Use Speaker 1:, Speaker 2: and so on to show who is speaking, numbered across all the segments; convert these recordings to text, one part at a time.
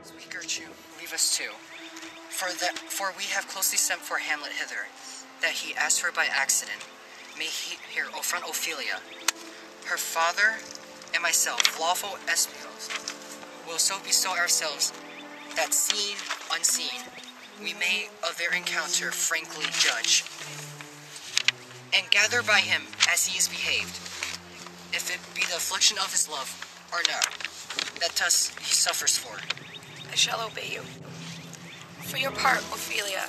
Speaker 1: Sweet Gertrude, leave us too. For we have closely sent for Hamlet hither, that he asked her by accident. May he hear front Ophelia. Her father and myself, lawful espios, will so bestow ourselves that seen, unseen, we may of their encounter frankly judge, and gather by him as he is behaved, if it be the affliction of his love, or no, that thus he suffers for.
Speaker 2: I shall obey you. For your part, Ophelia,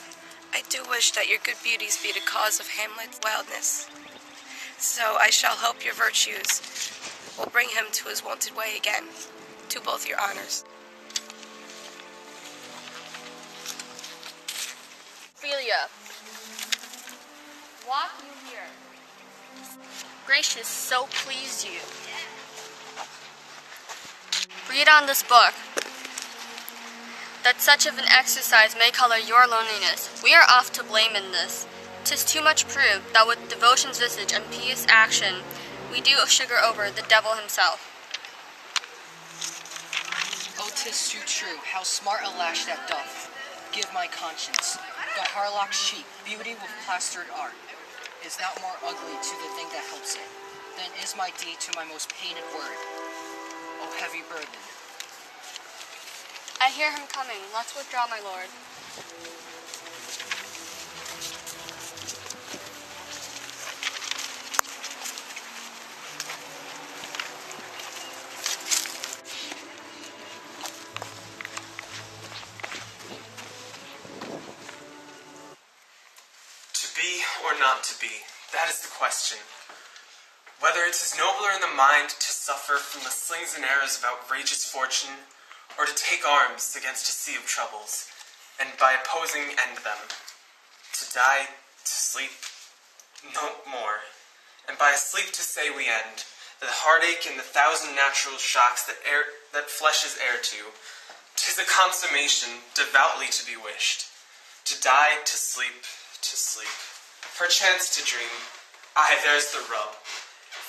Speaker 2: I do wish that your good beauties be the cause of Hamlet's wildness. So I shall hope your virtues will bring him to his wonted way again, to both your honors.
Speaker 3: Ophelia, walk you here. Gracious, so please you. Read on this book, that such of an exercise may color your loneliness. We are oft to blame in this. 'Tis too much proved that with devotion's visage and pious action, we do sugar over the devil himself.
Speaker 1: Oh, 'tis too true, how smart a lash that doth give my conscience. The harlock's cheek, beauty with plastered art, is not more ugly to the thing that helps it, than is my deed to my most painted word. Oh, heavy burden.
Speaker 3: I hear him coming. Let's withdraw, my lord.
Speaker 4: To be or not to be, that is the question. Whether it is nobler in the mind to suffer from the slings and arrows of outrageous fortune, or to take arms against a sea of troubles, and by opposing end them. To die, to sleep, no more, and by a sleep to say we end, the heartache and the thousand natural shocks that flesh is heir to. 'Tis a consummation devoutly to be wished. To die, to sleep, perchance to dream. Aye, there's the rub.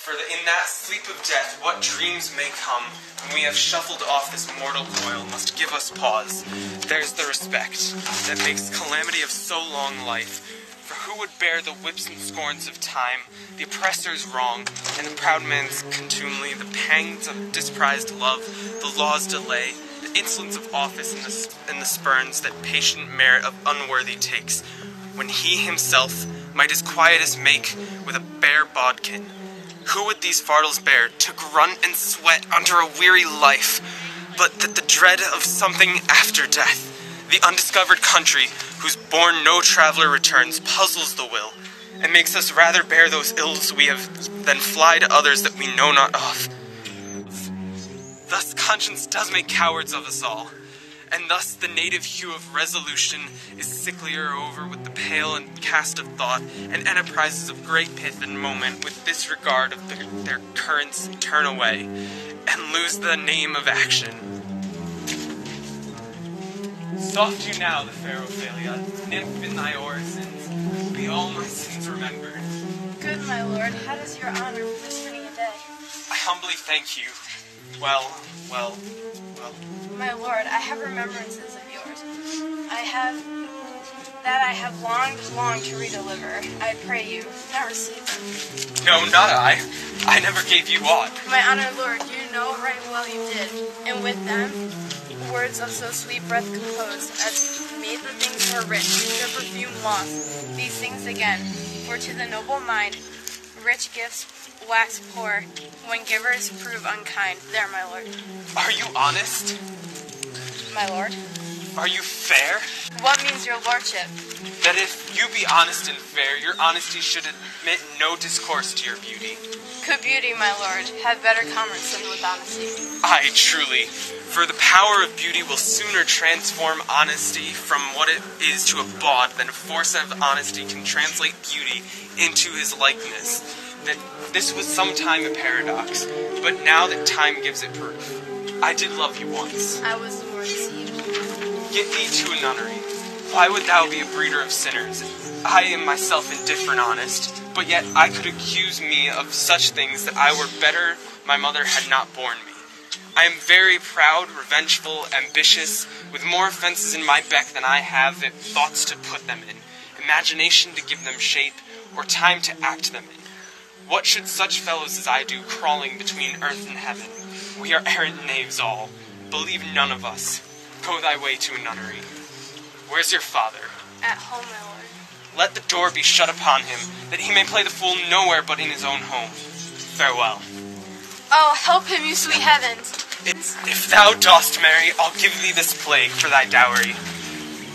Speaker 4: For in that sleep of death, what dreams may come when we have shuffled off this mortal coil must give us pause. There's the respect that makes calamity of so long life. For who would bear the whips and scorns of time, the oppressor's wrong, and the proud man's contumely, the pangs of disprized love, the law's delay, the insolence of office, and the spurns that patient merit of unworthy takes, when he himself might his quietest make with a bare bodkin? Who would these fardels bear, to grunt and sweat under a weary life, but that the dread of something after death, the undiscovered country, whose bourne no traveler returns, puzzles the will, and makes us rather bear those ills we have than fly to others that we know not of. Thus conscience does make cowards of us all, and thus the native hue of resolution is sicklier over with the pale and cast of thought, and enterprises of great pith and moment with disregard of their currents turn away, and lose the name of action. Soft you now, the fair Ophelia, nymph in thy orisons, be all my sins remembered.
Speaker 2: Good my lord, how does your honor this many a day?
Speaker 4: I humbly thank you. Well.
Speaker 2: My lord, I have remembrances of yours. I have longed to redeliver. I pray you, now receive them.
Speaker 4: No, not I. I never gave you aught.
Speaker 2: My honored lord, you know right well you did, and with them, words of so sweet breath composed, as made the things more rich, their perfume lost, these things again, for to the noble mind, rich gifts wax poor, when givers prove unkind. There, my lord.
Speaker 4: Are you honest?
Speaker 2: My lord?
Speaker 4: Are you fair?
Speaker 2: What means your lordship?
Speaker 4: That if you be honest and fair, your honesty should admit no discourse to your beauty.
Speaker 2: Could beauty, my lord, have better commerce than with honesty?
Speaker 4: Aye, truly. For the power of beauty will sooner transform honesty from what it is to a bawd than a force of honesty can translate beauty into his likeness. That this was sometime a paradox, but now that time gives it proof. I did love you once.
Speaker 2: I was the more deceived.
Speaker 4: Get thee to a nunnery. Why would thou be a breeder of sinners? I am myself indifferent honest, but yet I could accuse me of such things that I were better my mother had not borne me. I am very proud, revengeful, ambitious, with more offenses in my beck than I have thoughts to put them in, imagination to give them shape, or time to act them in. What should such fellows as I do crawling between earth and heaven? We are errant knaves all. Believe none of us. Go thy way to a nunnery. Where's your father?
Speaker 2: At home, my lord.
Speaker 4: Let the door be shut upon him, that he may play the fool nowhere but in his own home. Farewell.
Speaker 2: Oh, help him, you sweet heavens!
Speaker 4: If thou dost marry, I'll give thee this plague for thy dowry.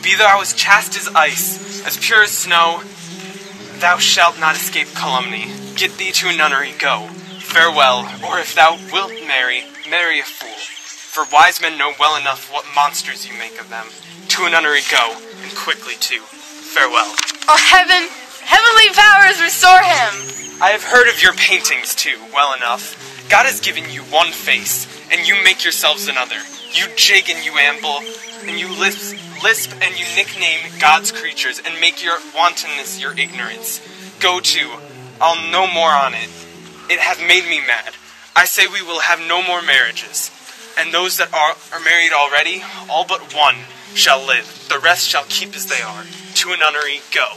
Speaker 4: Be thou as chaste as ice, as pure as snow, thou shalt not escape calumny. Get thee to a nunnery, go. Farewell, or if thou wilt marry, marry a fool. For wise men know well enough what monsters you make of them. To a nunnery go, and quickly too. Farewell.
Speaker 2: Oh, heaven! Heavenly powers, restore him!
Speaker 4: I have heard of your paintings, too, well enough. God has given you one face, and you make yourselves another. You jig and you amble, and you lisp and you nickname God's creatures, and make your wantonness your ignorance. Go to, I'll no more on it. It hath made me mad. I say we will have no more marriages, and those that are married already, all but one, shall live. The rest shall keep as they are. To a nunnery, go.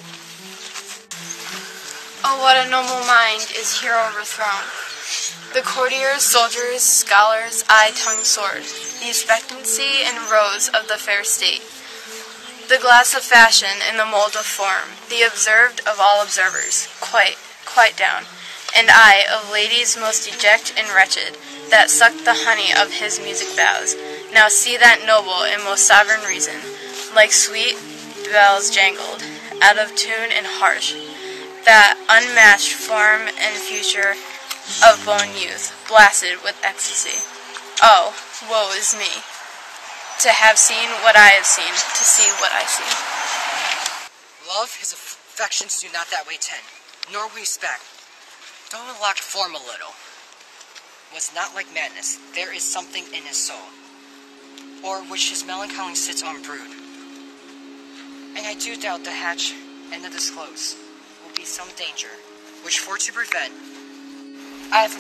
Speaker 2: Oh, what a noble mind is here overthrown. The courtiers, soldiers, scholars, eye-tongue sword, the expectancy and rose of the fair state, the glass of fashion and the mold of form, the observed of all observers, quite down, and I, of ladies most deject and wretched, that sucked the honey of his music vows, now see that noble and most sovereign reason, like sweet bells jangled, out of tune and harsh, that unmatched form and future of blown youth, blasted with ecstasy. Oh, woe is me, to have seen what I have seen, to see what I see.
Speaker 1: Love, his affections do not that way tend, nor we expect. Though it lacked form a little, was not like madness, there is something in his soul, or which his melancholy sits on brood. And I do doubt the hatch and the disclose will be some danger, which for to prevent, I have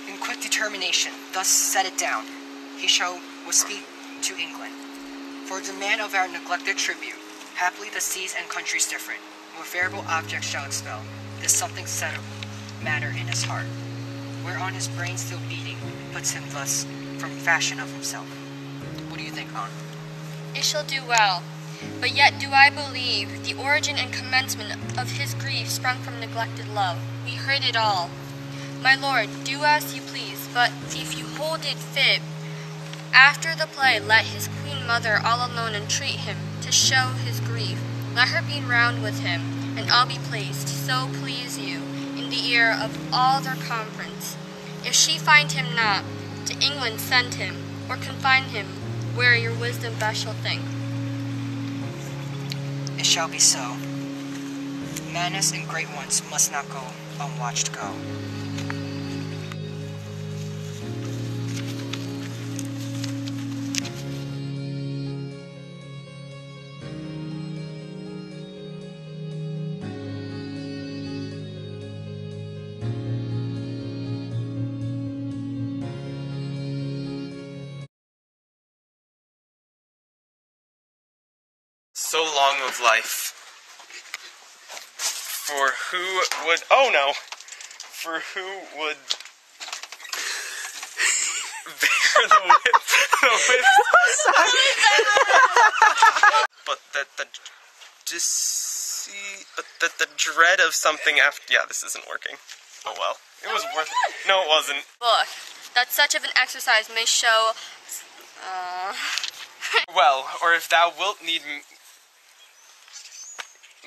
Speaker 1: in quick determination thus set it down. He shall speak to England. For the man of our neglected tribute, happily the seas and countries different, more variable objects shall expel this something set of matter in his heart, whereon his brain still beating puts him thus from fashion of himself. What do you think, Aunt?
Speaker 3: It shall do well. But yet do I believe the origin and commencement of his grief sprung from neglected love. We heard it all. My lord, do as you please, but if you hold it fit, after the play let his queen mother all alone entreat him to show his grief. Let her be round with him, and I'll be placed, so please you, in the ear of all their conference. If she find him not, to England send him, or confine him where your wisdom best shall think.
Speaker 1: It shall be so. Madness and great ones must not go unwatched go.
Speaker 4: So long of life. For who would... Oh no! For who would... bear the whip... But the dread of something after... Yeah, this isn't working. Oh well. It was worth it. No, it wasn't.
Speaker 3: Look, that such of an exercise may show...
Speaker 4: Well, or if thou wilt need...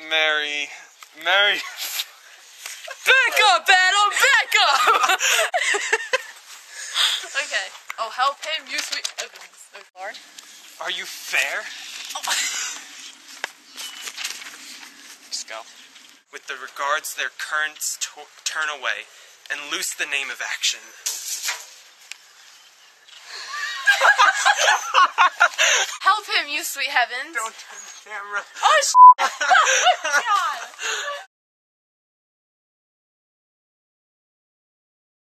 Speaker 4: Mary...
Speaker 2: Back up, Adam! Back up! Okay. Oh, help him, you sweet heavens. Lord?
Speaker 4: Are you fair?
Speaker 2: Oh.
Speaker 4: Just go. With the regards their currents turn away, and loose the name of action.
Speaker 2: Help him, you sweet heavens.
Speaker 4: Don't turn the camera.
Speaker 2: Oh, God.